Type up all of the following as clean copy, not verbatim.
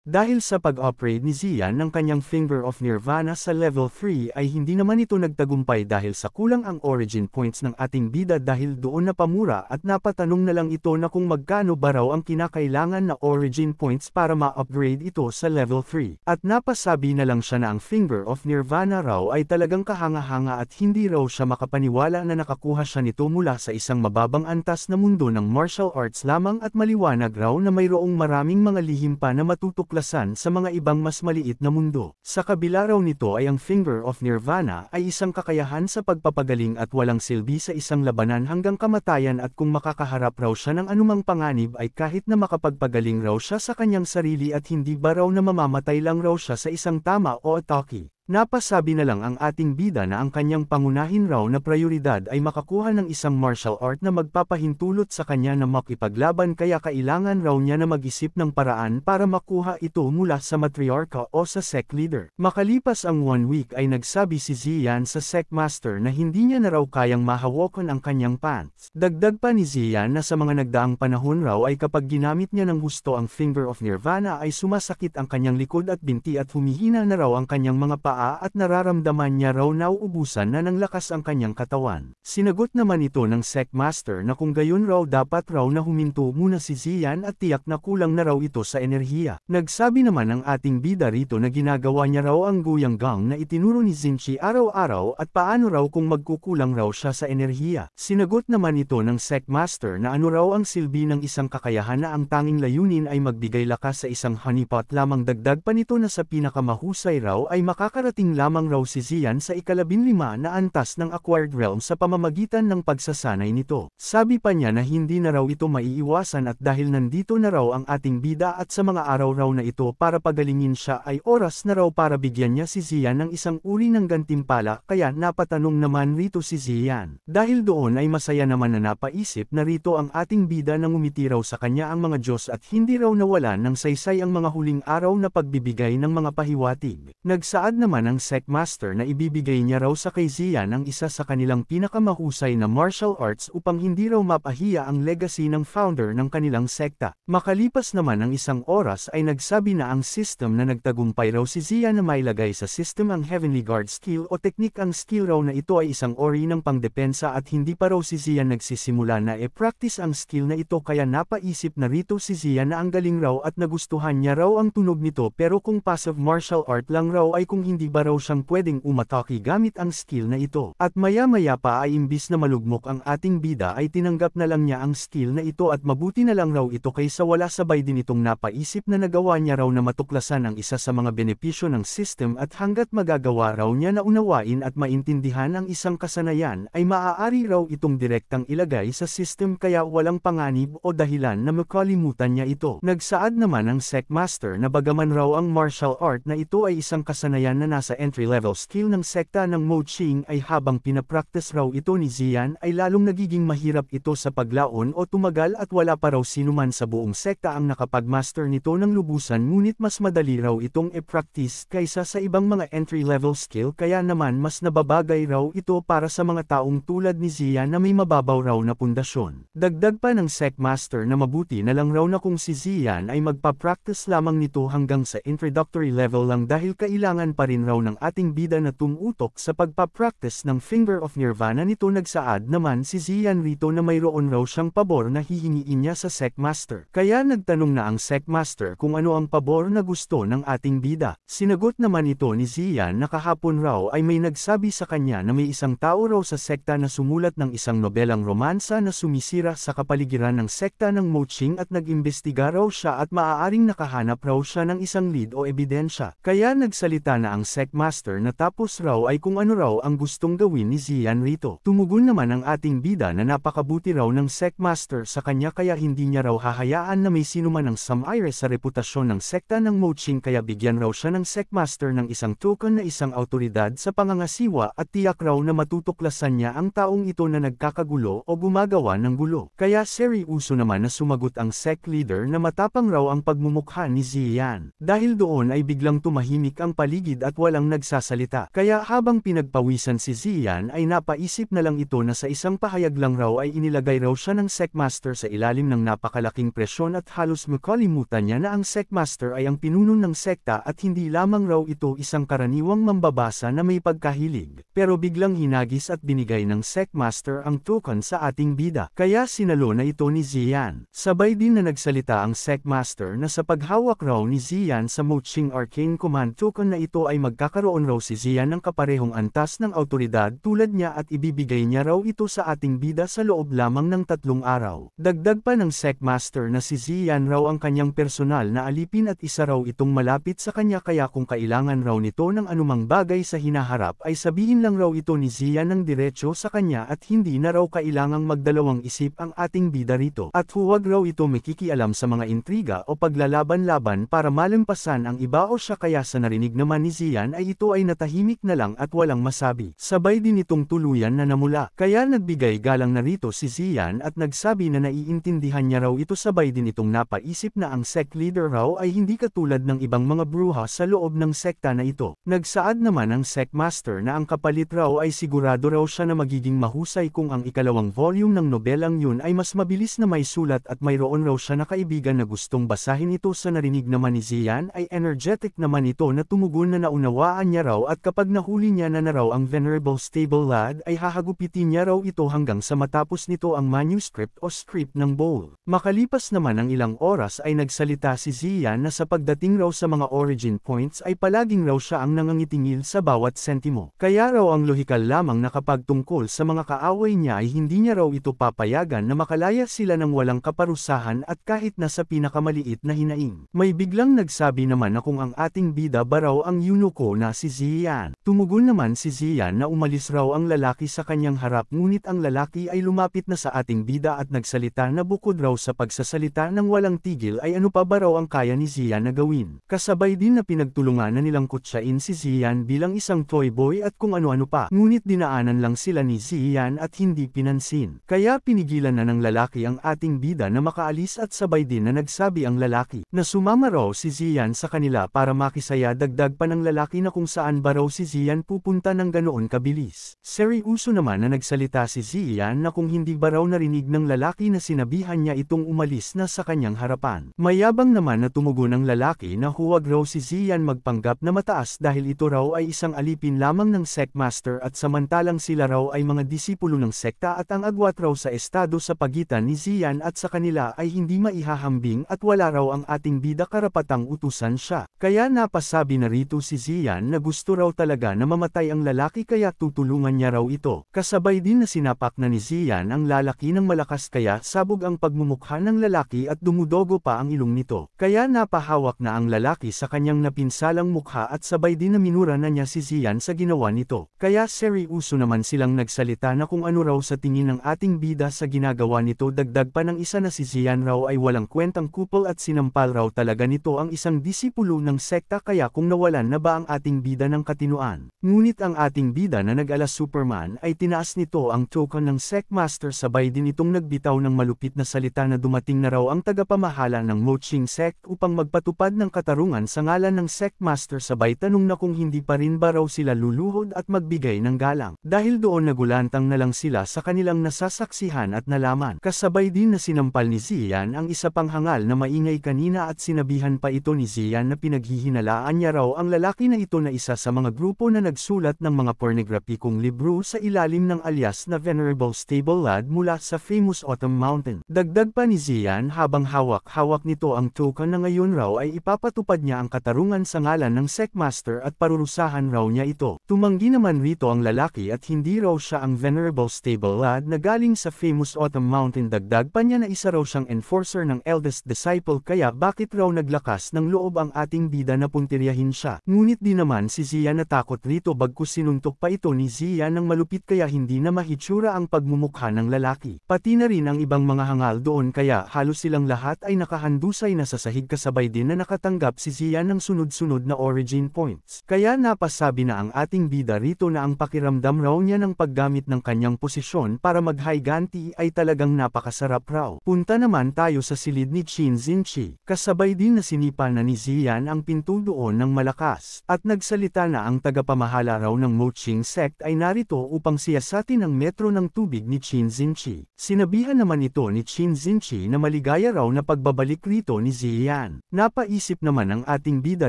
Dahil sa pag-upgrade ni Zian ng kanyang Finger of Nirvana sa level 3 ay hindi naman ito nagtagumpay dahil sa kulang ang origin points ng ating bida dahil doon napamura at napatanong na lang ito na kung magkano ba raw ang kinakailangan na origin points para ma-upgrade ito sa level 3. At napasabi na lang siya na ang Finger of Nirvana raw ay talagang kahanga-hanga at hindi raw siya makapaniwala na nakakuha siya nito mula sa isang mababang antas na mundo ng martial arts lamang at maliwanag raw na mayroong maraming mga lihim pa na matutuklasan sa mga ibang mas maliit na mundo. Sa kabila raw nito ay ang Finger of Nirvana ay isang kakayahan sa pagpapagaling at walang silbi sa isang labanan hanggang kamatayan at kung makakaharap raw siya ng anumang panganib ay kahit na makapagpagaling raw siya sa kanyang sarili at hindi ba raw na mamamatay lang raw siya sa isang tama o atake. Napasabi na lang ang ating bida na ang kanyang pangunahin raw na prioridad ay makakuha ng isang martial art na magpapahintulot sa kanya na makipaglaban kaya kailangan raw niya na mag-isip ng paraan para makuha ito mula sa matriarka o sa sect leader. Makalipas ang 1 week ay nagsabi si Zian sa sect master na hindi niya na raw kayang mahawakan ang kanyang pants. Dagdag pa ni Zian na sa mga nagdaang panahon raw ay kapag ginamit niya ng gusto ang Finger of Nirvana ay sumasakit ang kanyang likod at binti at humihina na raw ang kanyang mga paa at nararamdaman niya raw nauubusan na ng lakas ang kanyang katawan. Sinagot naman ito ng sect master na kung gayon raw dapat raw na huminto muna si Zian at tiyak na kulang na raw ito sa enerhiya. Nagsabi naman ang ating bida rito na ginagawa niya raw ang Guyanggang na itinuro ni Zinchi araw-araw at paano raw kung magkukulang raw siya sa enerhiya. Sinagot naman ito ng sect master na ano raw ang silbi ng isang kakayahan na ang tanging layunin ay magbigay lakas sa isang honeypot lamang. Dagdag pa nito na sa pinakamahusay raw ay makakarating lamang raw si Zian sa ika-15 na antas ng Acquired Realm sa pamamagitan ng pagsasanay nito. Sabi pa niya na hindi na raw ito maiiwasan at dahil nandito na raw ang ating bida at sa mga araw raw na ito para pagalingin siya ay oras na raw para bigyan niya si Zian ng isang uri ng gantimpala kaya napatanong naman rito si Zian. Dahil doon ay masaya naman na napaisip na rito ang ating bida nang umiti raw sa kanya ang mga Diyos at hindi raw nawalan ng saysay ang mga huling araw na pagbibigay ng mga pahiwatig. Nagsaad naman ang sect master na ibibigay niya raw sa kay Zian ang isa sa kanilang pinakamahusay na martial arts upang hindi raw mapahiya ang legacy ng founder ng kanilang sekta. Makalipas naman ang isang oras ay nagsabi na ang system na nagtagumpay raw si Zian na mailagay sa system ang Heavenly Guard skill o teknik. Ang skill raw na ito ay isang ori ng pangdepensa at hindi pa raw si Zian nagsisimula na practice ang skill na ito kaya napaisip na rito si Zian na ang galing raw at nagustuhan niya raw ang tunog nito pero kung passive martial art lang raw ay kung hindi ba raw siyang pwedeng umatake gamit ang skill na ito. At maya-maya pa ay imbis na malugmok ang ating bida ay tinanggap na lang niya ang skill na ito at mabuti na lang raw ito kaysa wala. Sabay din itong napaisip na nagawa niya raw na matuklasan ang isa sa mga benepisyo ng system at hanggat magagawa raw niya na unawain at maintindihan ang isang kasanayan ay maaari raw itong direktang ilagay sa system kaya walang panganib o dahilan na makalimutan niya ito. Nagsaad naman ang sect master na bagaman raw ang martial art na ito ay isang kasanayan na nasa entry-level skill ng sekta ng Mo Ching ay habang pinapractice raw ito ni Zian ay lalong nagiging mahirap ito sa paglaon o tumagal at wala pa raw sinuman sa buong sekta ang nakapag-master nito ng lubusan ngunit mas madali raw itong i-practice kaysa sa ibang mga entry-level skill kaya naman mas nababagay raw ito para sa mga taong tulad ni Zian na may mababaw raw na pundasyon. Dagdag pa ng sect master na mabuti na lang raw na kung si Zian ay magpa-practice lamang nito hanggang sa introductory level lang dahil kailangan pa rin raw ng ating bida na tumutok sa pagpapractice ng Finger of Nirvana nito. Nagsaad naman si Zian rito na mayroon raw siyang pabor na hihingiin niya sa sect master. Kaya nagtanong na ang sect master kung ano ang pabor na gusto ng ating bida. Sinagot naman ito ni Zian na kahapon raw ay may nagsabi sa kanya na may isang tao raw sa sekta na sumulat ng isang nobelang romansa na sumisira sa kapaligiran ng sekta ng Mo Ching at nag-imbestiga raw siya at maaaring nakahanap raw siya ng isang lead o ebidensya. Kaya nagsalita na ang sect master na tapos raw ay kung ano raw ang gustong gawin ni Zian rito. Tumugon naman ang ating bida na napakabuti raw ng sect master sa kanya kaya hindi niya raw hahayaan na may sinuman ng samaire sa reputasyon ng sekta ng Mo Ching kaya bigyan raw siya ng sect master ng isang token na isang autoridad sa pangangasiwa at tiyak raw na matutuklasan niya ang taong ito na nagkakagulo o gumagawa ng gulo. Kaya seryoso naman na sumagot ang sect leader na matapang raw ang pagmumukha ni Zian. Dahil doon ay biglang tumahimik ang paligid at walang nagsasalita. Kaya habang pinagpawisan si Zian ay napaisip na lang ito na sa isang pahayag lang raw ay inilagay raw siya ng Sekmaster sa ilalim ng napakalaking presyon at halos makalimutan niya na ang Sekmaster ay ang pinuno ng sekta at hindi lamang raw ito isang karaniwang mambabasa na may pagkahilig. Pero biglang hinagis at binigay ng Sekmaster ang token sa ating bida. Kaya sinalo na ito ni Zian. Sabay din na nagsalita ang Sekmaster na sa paghawak raw ni Zian sa Moching Arcane Command token na ito ay magkakaroon raw si Zian ng kaparehong antas ng awtoridad tulad niya at ibibigay niya raw ito sa ating bida sa loob lamang ng 3 araw. Dagdag pa ng Sekmaster na si Zian raw ang kanyang personal na alipin at isa raw itong malapit sa kanya kaya kung kailangan raw nito ng anumang bagay sa hinaharap ay sabihin lang raw ito ni Zian ng diretso sa kanya at hindi na raw kailangang magdalawang isip ang ating bida rito. At huwag raw ito makikialam sa mga intriga o paglalaban-laban para malampasan ang iba o siya kaya sa narinig naman ni Zian ay ito ay natahimik na lang at walang masabi. Sabay din itong tuluyan na namula. Kaya nagbigay galang na rito si Zian at nagsabi na naiintindihan niya raw ito sabay din itong napaisip na ang sect leader raw ay hindi katulad ng ibang mga bruha sa loob ng sekta na ito. Nagsaad naman ang Sekmaster na ang kapalit raw ay sigurado raw siya na magiging mahusay kung ang ikalawang volume ng nobelang yun ay mas mabilis na may sulat at mayroon raw siya na kaibigan na gustong basahin ito sa narinig naman ni Zian ay energetic naman ito na tumugon na naunawaan niya raw at kapag nahuli niya na raw ang Venerable Stable Lad ay hahagupitin niya raw ito hanggang sa matapos nito ang manuscript o script ng Bowl. Makalipas naman ang ilang oras ay nagsalita si Zian na sa pagdating raw sa mga origin points ay palaging raw siya ang nangangitingil sa bawat sentimo. Kaya raw ang lohikal lamang na kapag tungkol sa mga kaaway niya ay hindi niya raw ito papayagan na makalaya sila ng walang kaparusahan at kahit na sa pinakamaliit na hinaing. May biglang nagsabi naman na kung ang ating bida ba raw ang eunuko na si Zian. Tumugon naman si Zian na umalis raw ang lalaki sa kanyang harap ngunit ang lalaki ay lumapit na sa ating bida at nagsalita na bukod raw sa pagsasalita ng walang tigil ay ano pa ba raw ang kaya ni Zian na gawin. Kasabay din na pinagtulungan na nilang kutsain si Zian bilang isang toy boy at kung ano-ano pa. Ngunit dinaanan lang sila ni Zian at hindi pinansin. Kaya pinigilan na ng lalaki ang ating bida na makaalis at sabay din na nagsabi ang lalaki na sumama raw si Zian sa kanila para makisaya dagdag pa ng lalaki na kung saan ba raw si Zian pupunta ng ganoon kabilis. Seryoso naman na nagsalita si Zian na kung hindi ba raw narinig ng lalaki na sinabihan niya itong umalis na sa kanyang harapan. Mayabang naman na tumugon ang lalaki na huwag raw si Zian magpanggap na mataas dahil ito raw ay isang alipin lamang ng Sekmaster at samantalang sila raw ay mga disipulo ng sekta at ang agwat raw sa estado sa pagitan ni Zian at sa kanila ay hindi maihahambing at wala raw ang ating bida karapatang utusan siya. Kaya napasabi na rito si Zian na gusto raw talaga na mamatay ang lalaki kaya tutulungan niya raw ito. Kasabay din na sinapak na ni Zian ang lalaki ng malakas kaya sabog ang pagmumukha ng lalaki at dumudogo pa ang ilong nito. Kaya napahawak na ang lalaki sa kanyang napinsalang mukha at sabay din na minura na niya si Zian sa ginawa nito. Kaya seryoso naman silang nagsalita na kung ano raw sa tingin ng ating bida sa ginagawa nito dagdag pa ng isa na si Zian raw ay walang kwentang kupol at sinampal raw talaga nito ang isang disipulo ng sekta kaya kung nawalan na ba ang ating bida ng katinuan. Ngunit ang ating bida na nag-alas Superman ay tinaas nito ang token ng Sekmaster sabay din itong nagbitaw ng malupit na salita na dumating na raw ang tagapamahala ng Moching Sect upang magpatupad ng katarungan sa ngalan ng Sekmaster sabay tanong na kung hindi pa rin ba raw sila luluhod at magbigay ng galang. Dahil doon nagulantang na lang sila sa kanilang nasasaksihan at nalaman. Kasabay din na sinampal ni Zian ang isa pang hangal na maingay kanina at sinabihan pa ito ni Zian na pinaghihinalaan niya raw ang lalaki na ito na isa sa mga grupo na nagsulat ng mga pornograpikong libro sa ilalim ng alias na Venerable Stable Lad mula sa famous Autumn Mountain. Dagdag pa ni Zian habang hawak-hawak nito ang token na ngayon raw ay ipapatupad niya ang katarungan sa ngalan ng Sekmaster at parurusahan raw niya ito. Tumanggi naman rito ang lalaki at hindi raw siya ang Venerable Stable Lad na galing sa famous Autumn Mountain dagdag pa niya na isa raw siyang enforcer ng eldest disciple kaya bakit raw naglakas ng loob ang ating bida na puntiryahin siya. Ngunit di naman si Zian natakot rito bagkus sinuntok pa ito ni Zian ng malupit kaya hindi na mahitsura ang pagmumukha ng lalaki. Pati na rin ang ibang mga hangal doon kaya halos silang lahat ay nakahandusay na sa sahig kasabay din na nakatanggap si Zian ng sunod-sunod na origin points. Kaya napasabi na ang ating bida rito na ang pakiramdam raw niya ng paggamit ng kanyang posisyon para mag-high-ganti ay talagang napakasarap raw. Punta naman tayo sa silid ni Chin Zinchi. Kasabay din na sinipa na ni Zian ang pinto doon ng malakas. At nagsalita na ang tagapamahala raw ng Moqing sect ay narito upang siyasatin ang metro ng tubig ni Qin Xinchi. Sinabihan naman ito ni Qin Xinchi na maligaya raw na pagbabalik rito ni Ziyan. Napaisip naman ang ating bida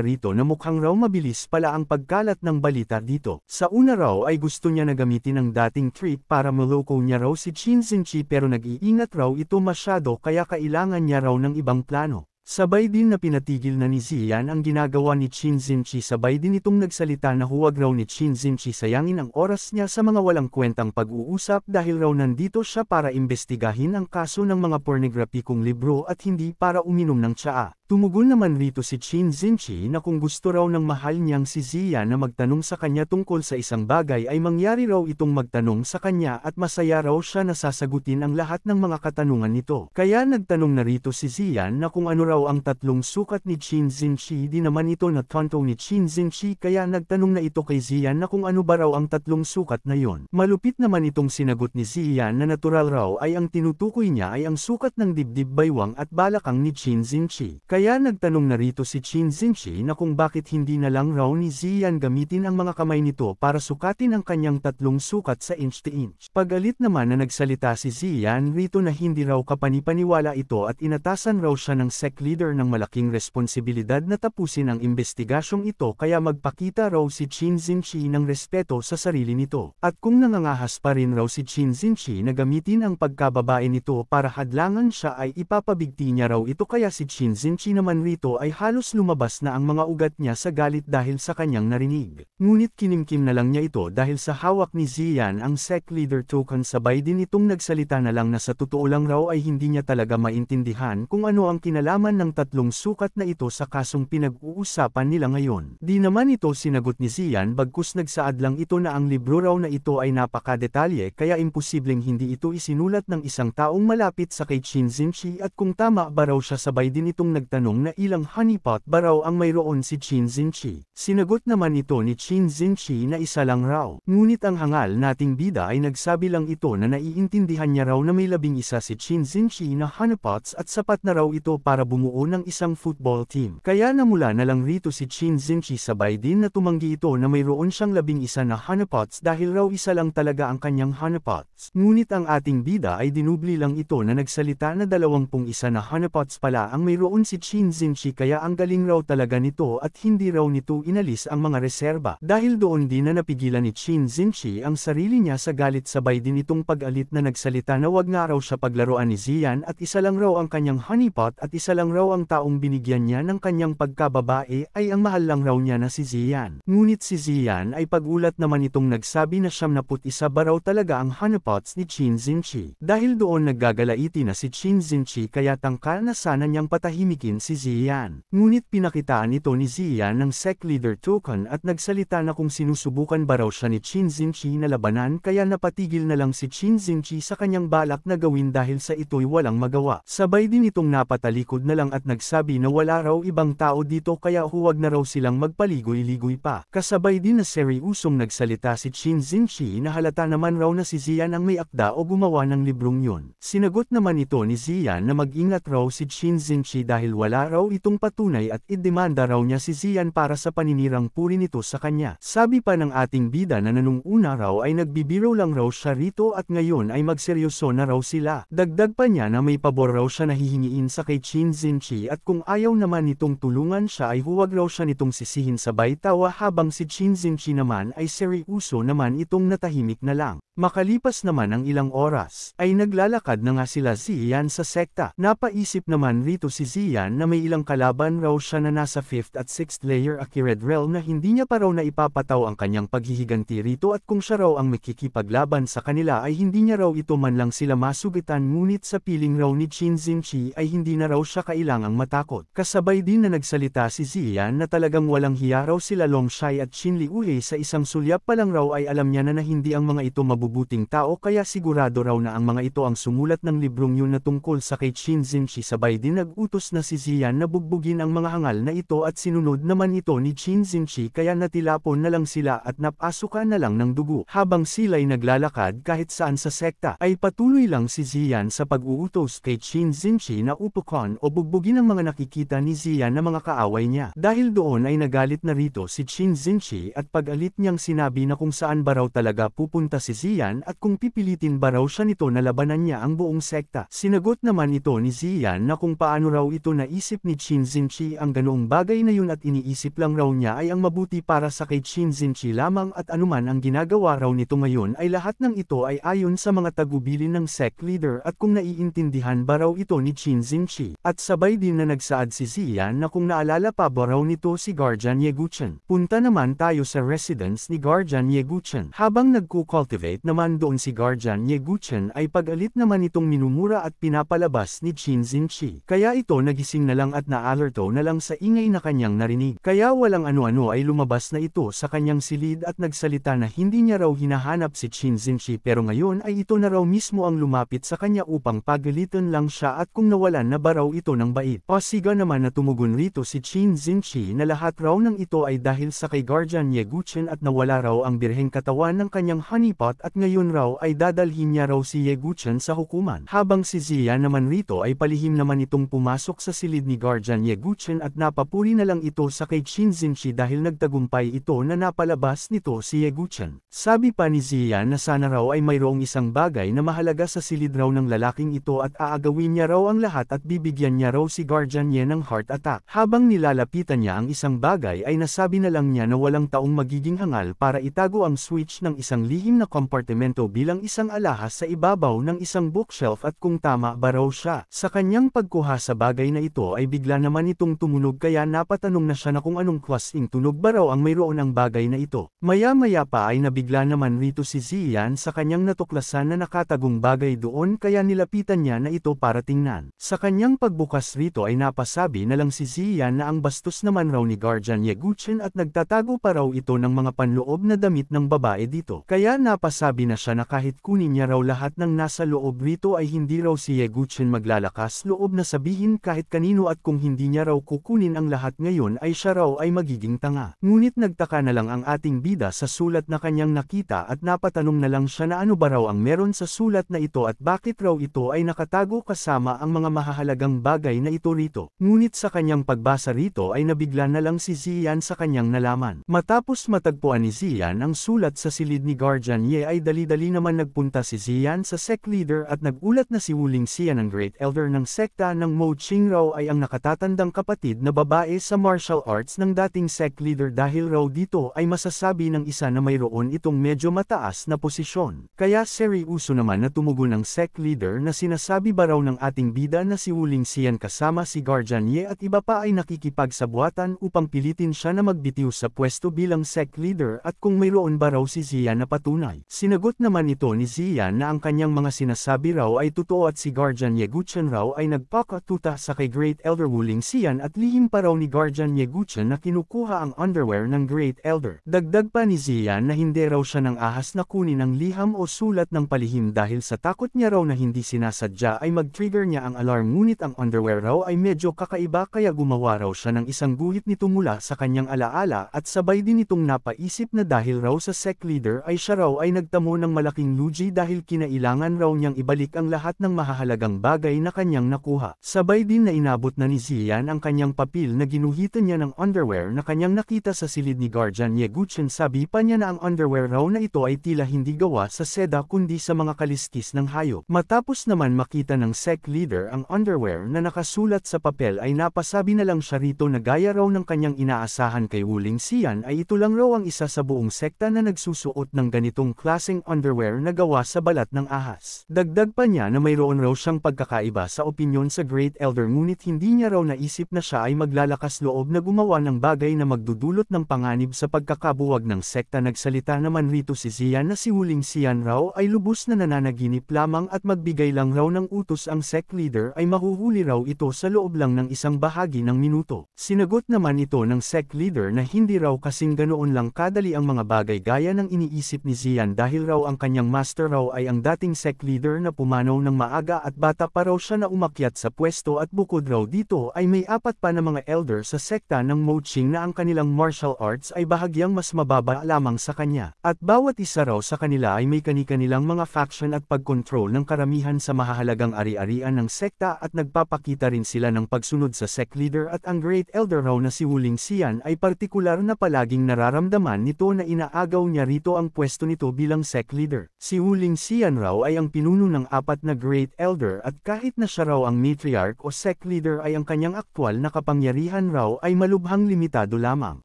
rito na mukhang raw mabilis pala ang pagkalat ng balita dito. Sa una raw ay gusto niya na gamitin ang dating trick para maloko niya raw si Qin Xinchi pero nag-iingat raw ito masyado kaya kailangan niya raw ng ibang plano. Sabay din na pinatigil na ni Ziyan ang ginagawa ni Qin Xinchi, sabay din itong nagsalita na huwag raw ni Qin Xinchi sayangin ang oras niya sa mga walang kwentang pag-uusap dahil raw nandito siya para imbestigahin ang kaso ng mga pornograpikong libro at hindi para uminom ng tsaa. Tumugon naman rito si Qin Xinchi na kung gusto raw ng mahal niyang si Ziyan na magtanong sa kanya tungkol sa isang bagay ay mangyari raw itong magtanong sa kanya at masaya raw siya na sasagutin ang lahat ng mga katanungan nito. Kaya nagtanong na rito si Ziyan na kung ano raw ang tatlong sukat ni Qin Xinchi, di naman ito na tonto ni Qin Xinchi kaya nagtanong na ito kay Ziyan na kung ano ba raw ang tatlong sukat na yon. Malupit naman itong sinagot ni Ziyan na natural raw ay ang tinutukoy niya ay ang sukat ng dibdib, baywang at balakang ni Qin Xinchi. Kaya nagtanong na rito si Qin Xinchi na kung bakit hindi na lang raw ni Ziyan gamitin ang mga kamay nito para sukatin ang kanyang tatlong sukat sa inch-to-inch. Pagalit naman na nagsalita si Ziyan rito na hindi raw kapanipaniwala ito at inatasan raw siya ng sect leader ng malaking responsibilidad na tapusin ang investigasyong ito kaya magpakita raw si Qin Xinchi ng respeto sa sarili nito. At kung nangangahas pa rin raw si Qin Xinchi na gamitin ang pagkababae nito para hadlangan siya ay ipapabigti niya raw ito kaya si Qin Xinchi naman rito ay halos lumabas na ang mga ugat niya sa galit dahil sa kanyang narinig. Ngunit kinimkim na lang niya ito dahil sa hawak ni Ziyan ang sect leader token, sabay din itong nagsalita na lang na sa totoo lang raw ay hindi niya talaga maintindihan kung ano ang kinalaman ng tatlong sukat na ito sa kasong pinag-uusapan nila ngayon. Di naman ito sinagot ni Ziyan bagkus nagsaad lang ito na ang libro raw na ito ay napakadetalye kaya imposibleng hindi ito isinulat ng isang taong malapit sa kay Qin Xinchi at kung tama ba raw siya, sabay din itong nagtanong na ilang honeypot ba raw ang mayroon si Qin Xinchi. Sinagot naman ito ni Qin Xinchi na isa lang raw. Ngunit ang hangal nating bida ay nagsabi lang ito na naiintindihan niya raw na may 11 si Qin Xinchi na honeypots at sapat na raw ito para bumuo ng isang football team. Kaya namula na lang rito si Qin Xinchi, sabay din na tumanggi ito na mayroon siyang 11 na honeypots dahil raw isa lang talaga ang kanyang honeypots. Ngunit ang ating bida ay dinubli lang ito na nagsalita na 21 na honeypots pala ang mayroon si Qin Xinchi kaya ang galing raw talaga nito at hindi raw nito inalis ang mga reserba. Dahil doon din na napigilan ni Qin Xinchi ang sarili niya sa galit, sabay din itong pag-alit na nagsalita na wag nga raw siya paglaruan ni Ziyan at isa lang raw ang kanyang honeypot at isa lang raw ang taong binigyan niya ng kanyang pagkababae ay ang mahal lang raw niya na si Ziyan. Ngunit si Ziyan ay pag-ulat naman itong nagsabi na 71 ba raw talaga ang honeypots ni Qin Xinchi. Dahil doon naggagalaiti na si Qin Xinchi kaya tangkal na sana niyang patahimikin si Ziyan. Ngunit pinakitaan ito ni Ziyan ng sect leader token at nagsalita na kung sinusubukan ba raw siya ni Qin Xinchi na labanan kaya napatigil na lang si Qin Xinchi sa kanyang balak na gawin dahil sa ito'y walang magawa. Sabay din itong napatalikod na lang at nagsabi na wala raw ibang tao dito kaya huwag na raw silang magpaligoy-ligoy pa. Kasabay din na seryusong nagsalita si Qin Xinchi na halata naman raw na si Ziyan ang may akda o gumawa ng librong yun. Sinagot naman ito ni Ziyan na mag-ingat raw si Qin Xinchi dahil wala raw itong patunay at idemanda raw niya si Ziyan para sa paninirang puri nito sa kanya. Sabi pa ng ating bida na nung una raw ay nagbibiro lang raw siya rito at ngayon ay magseryoso na raw sila. Dagdag pa niya na may pabor raw siya na hihingiin sa kay Qin Xinchi at kung ayaw naman nitong tulungan siya ay huwag raw siya nitong sisihin, sabay tawa habang si Qin Xinchi naman ay seryoso naman itong natahimik na lang. Makalipas naman ang ilang oras, ay naglalakad na nga sila Ziyan sa sekta. Napaisip naman rito si Ziyan na may ilang kalaban raw siya na nasa 5th at 6th layer Akired Realm na hindi niya pa raw na ipapataw ang kanyang paghihiganti rito at kung siya raw ang makikipaglaban sa kanila ay hindi niya raw ito man lang sila masugitan, ngunit sa piling raw ni Qin Xinchi ay hindi na raw siya kailangang matakot. Kasabay din na nagsalita si Ziyan na talagang walang hiya raw sila Longshai at Qin Liuhe, sa isang sulyap pa lang raw ay alam niya na hindi ang mga ito mabubuhay mabubuting tao kaya sigurado raw na ang mga ito ang sumulat ng librong yun na tungkol sa kay Qin Xinshi. Sabay din nag-utos na si Xian na bugbugin ang mga hangal na ito at sinunod naman ito ni Qin Xinshi kaya natilapon na lang sila at napasukan na lang ng dugo. Habang sila'y naglalakad kahit saan sa sekta ay patuloy lang si Xian sa pag-uutos kay Qin Xinshi na upukan o bugbugin ang mga nakikita ni Xian na mga kaaway niya. Dahil doon ay nagalit na rito si Qin Xinshi at pag-alit niyang sinabi na kung saan ba raw talaga pupunta si Xian at kung pipilitin ba raw siya nito na labanan niya ang buong sekta. Sinagot naman ito ni Xian na kung paano raw ito naisip ni Qin Xinshi ang ganoong bagay na yun at iniisip lang raw niya ay ang mabuti para sa kay Qin Xinshi lamang at anuman ang ginagawa raw nito ngayon ay lahat ng ito ay ayon sa mga tagubilin ng sect leader at kung naiintindihan ba raw ito ni Qin Xinshi. At sabay din na nagsaad si Xian na kung naalala pa ba raw nito si Guardian Yeguchen. Punta naman tayo sa residence ni Guardian Yeguchen. Habang nagko-cultivate naman doon si Guardian Yeguchen ay pag-alit naman itong minumura at pinapalabas ni Qin Xinshi. Kaya ito nagising na lang at na-alerto na lang sa ingay na kanyang narinig. Kaya walang ano-ano ay lumabas na ito sa kanyang silid at nagsalita na hindi niya raw hinahanap si Qin Xinshi pero ngayon ay ito na raw mismo ang lumapit sa kanya upang pagalitan lang siya at kung nawalan na ba raw ito ng bait. Pasiga naman na tumugon rito si Qin Xinshi na lahat raw ng ito ay dahil sa kay Guardian Yeguchen at nawala raw ang birheng katawan ng kanyang honeypot at ngayon raw ay dadalhin niya raw si Yeguchen sa hukuman. Habang si Xian naman rito ay palihim naman itong pumasok sa silid ni Guardian Yeguchen at napapuri na lang ito sa kay Qin Xinshi dahil nagtagumpay ito na napalabas nito si Yeguchen. Sabi pa ni Xian na sana raw ay mayroong isang bagay na mahalaga sa silid raw ng lalaking ito at aagawin niya raw ang lahat at bibigyan niya raw si Guardian Ye ng heart attack. Habang nilalapitan niya ang isang bagay ay nasabi na lang niya na walang taong magiging hangal para itago ang switch ng isang lihim na kompartimento bilang isang alahas sa ibabaw ng isang bookshelf at kung tama ba raw siya. Sa kanyang pagkuha sa bagay na ito ay bigla naman itong tumunog kaya napatanong na siya na kung anong klaseng tunog ba raw ang mayroon ang bagay na ito. Maya-maya pa ay nabigla naman rito si Xian sa kanyang natuklasan na nakatagong bagay doon kaya nilapitan niya na ito para tingnan. Sa kanyang pagbukas rito ay napasabi na lang si Xian na ang bastos naman raw ni Guardian Yeguchen at nagtatago pa raw ito ng mga panloob na damit ng babae dito. Kaya napasabi na siya na kahit kunin niya raw lahat ng nasa loob rito ay hindi raw si Yeguchen maglalakas loob na sabihin kahit kanino at kung hindi niya raw kukunin ang lahat ngayon ay siya raw ay magiging tanga. Ngunit nagtaka na lang ang ating bida sa sulat na kanyang nakita at napatanong na lang siya na ano ba raw ang meron sa sulat na ito at bakit raw ito ay nakatago kasama ang mga mahahalagang bagay na ito rito. Ngunit sa kanyang pagbasa rito ay nabigla na lang si Xian sa kanyang nalaman. Matapos matagpuan ni Xian ang sulat sa silid ni Guardian Ye ay dali-dali naman nagpunta si Xian sa sect leader at nagulat na si Wuling Xian ang Great Elder ng sekta ng Mo Qingrao ay ang nakatatandang kapatid na babae sa martial arts ng dating sect leader dahil raw dito ay masasabi ng isa na mayroon itong medyo mataas na posisyon. Kaya seryoso naman na tumugon ang sect leader na sinasabi ba raw ng ating bida na si Wuling Xian kasama si Guardian Ye at iba pa ay nakikipagsabuatan upang pilitin siya na magbitiw sa pwesto bilang sect leader at kung mayroon ba raw si Xian na patunay. Sinagot naman ito ni Xian na ang kanyang mga sinasabi raw ay totoo at si Guardian Yeguchen raw ay nagpakatuta sa kay Great Elder Wuling Xian at lihim pa raw ni Guardian Yeguchen na kinukuha ang underwear ng Great Elder. Dagdag pa ni Xian na hindi raw siya ng ahas na kunin ang liham o sulat ng palihim dahil sa takot niya raw na hindi sinasadya ay mag-trigger niya ang alarm ngunit ang underwear raw ay medyo kakaiba kaya gumawa raw siya ng isang guhit nito mula sa kanyang alaala at sabay din itong napaisip na dahil raw sa sect leader ay siya raw ay nagtamo ng malaking lugi dahil kinailangan raw niyang ibalik ang lahat ng mahahalagang bagay na kanyang nakuha. Sabay din na inabot na ni Xian ang kanyang papel na ginuhitan niya ng underwear na kanyang nakita sa silid ni Guardian Yeguchen. Sabi pa niya na ang underwear raw na ito ay tila hindi gawa sa seda kundi sa mga kaliskis ng hayop. Matapos naman makita ng sect leader ang underwear na nakasulat sa papel ay napasabi na lang siya rito na gaya raw ng kanyang inaasahan kay Wuling Xian ay ito lang raw ang isa sa buong sekta na nagsusuot ng ganitong klaseng underwear na gawa sa balat ng ahas. Dagdag pa niya na mayroon raw siyang pagkakaiba sa opinyon sa Great Elder ngunit hindi niya raw naisip na siya ay maglalakas loob na gumawa ng bagay na magdudulot ng panganib sa pagkakabuwag ng sekta. Nagsalita naman rito si Xian na si Wuling Xian raw ay lubos na nananaginip lamang at magbigay lang raw ng utos ang sect leader ay mahuhuli raw ito sa loob lang ng isang bahagi ng minuto. Sinagot naman ito ng sect leader na hindi raw kasing ganoon lang kadali ang mga bagay gaya ng iniisip ni Xian dahil dahil raw ang kanyang master raw ay ang dating sect leader na pumanaw ng maaga at bata pa raw siya na umakyat sa pwesto at bukod raw dito ay may 4 pa na mga elder sa sekta ng Moching na ang kanilang martial arts ay bahagyang mas mababa lamang sa kanya. At bawat isa raw sa kanila ay may kani-kanilang mga faction at pagkontrol ng karamihan sa mahahalagang ari-arian ng sekta at nagpapakita rin sila ng pagsunod sa sect leader at ang Great Elder raw na si Wuling Xian ay partikular na palaging nararamdaman nito na inaagaw niya rito ang pwesto nito bilang sect leader. Si Wuling Xian raw ay ang pinuno ng 4 na Great Elder at kahit na siya raw ang matriarch o sect leader ay ang kanyang aktwal na kapangyarihan raw ay malubhang limitado lamang.